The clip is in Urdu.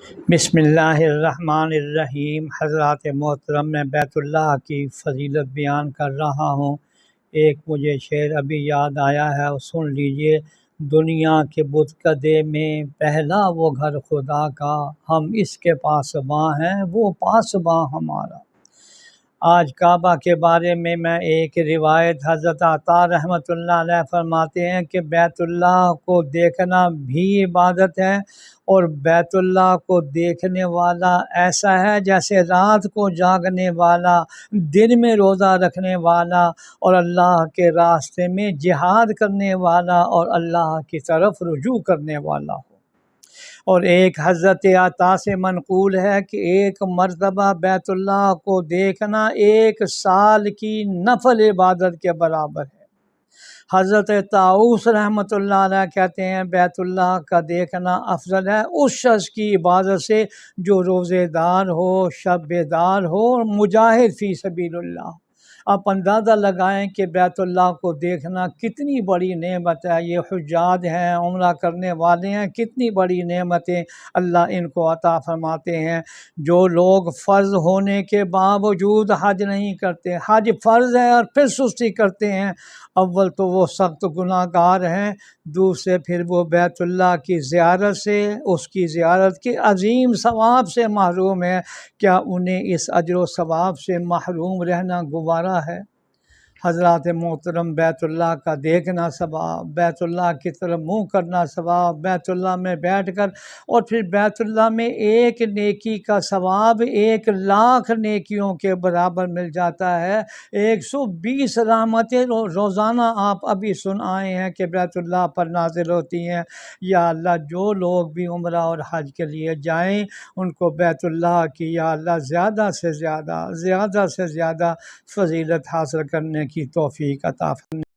بسم اللہ الرحمن الرحیم۔ حضرات محترم، میں بیت اللہ کی فضیلت بیان کر رہا ہوں۔ ایک مجھے شعر ابھی یاد آیا ہے، سن لیجئے۔ دنیا کے بت کدے میں پہلا وہ گھر خدا کا، ہم اس کے پاسباں ہیں وہ پاسباں ہمارا۔ آج کعبہ کے بارے میں ایک روایت حضرت عطا رحمۃ اللہ علیہ فرماتے ہیں کہ بیت اللہ کو دیکھنا بھی عبادت ہے، اور بیت اللہ کو دیکھنے والا ایسا ہے جیسے رات کو جاگنے والا، دن میں روزہ رکھنے والا، اور اللہ کے راستے میں جہاد کرنے والا، اور اللہ کی طرف رجوع کرنے والا ہو۔ اور ایک حضرت عطا سے منقول ہے کہ ایک مرتبہ بیت اللہ کو دیکھنا 1 سال کی نفل عبادت کے برابر ہے۔ حضرت طاؤس رحمۃ اللہ علیہ کہتے ہیں بیت اللہ کا دیکھنا افضل ہے اس شخص کی عبادت سے جو روزے دار ہو، شب بیدار ہو، اور مجاہد فی سبیل اللہ۔ آپ اندازہ لگائیں کہ بیت اللہ کو دیکھنا کتنی بڑی نعمت ہے۔ یہ حجاج ہیں، عمرہ کرنے والے ہیں، کتنی بڑی نعمتیں اللہ ان کو عطا فرماتے ہیں۔ جو لوگ فرض ہونے کے باوجود حج نہیں کرتے، حج فرض ہے اور پھر سستی کرتے ہیں، اول تو وہ سخت گناہ گار ہیں، دوسرے پھر وہ بیت اللہ کی زیارت سے، اس کی زیارت کے عظیم ثواب سے محروم ہے۔ کیا انہیں اس اجر و ثواب سے محروم رہنا گوارا ہے؟ حضرات محترم، بیت اللہ کا دیکھنا ثواب، بیت اللہ کی طرف منہ کرنا ثواب، بیت اللہ میں بیٹھ کر اور پھر بیت اللہ میں ایک نیکی کا ثواب 1,00,000 نیکیوں کے برابر مل جاتا ہے۔ 120 رحمتیں روزانہ آپ ابھی سن آئے ہیں کہ بیت اللہ پر نازل ہوتی ہیں۔ یا اللہ، جو لوگ بھی عمرہ اور حج کے لیے جائیں ان کو بیت اللہ کی یا اللہ زیادہ سے زیادہ فضیلت حاصل کرنے کی توفیق عطا فرمائے۔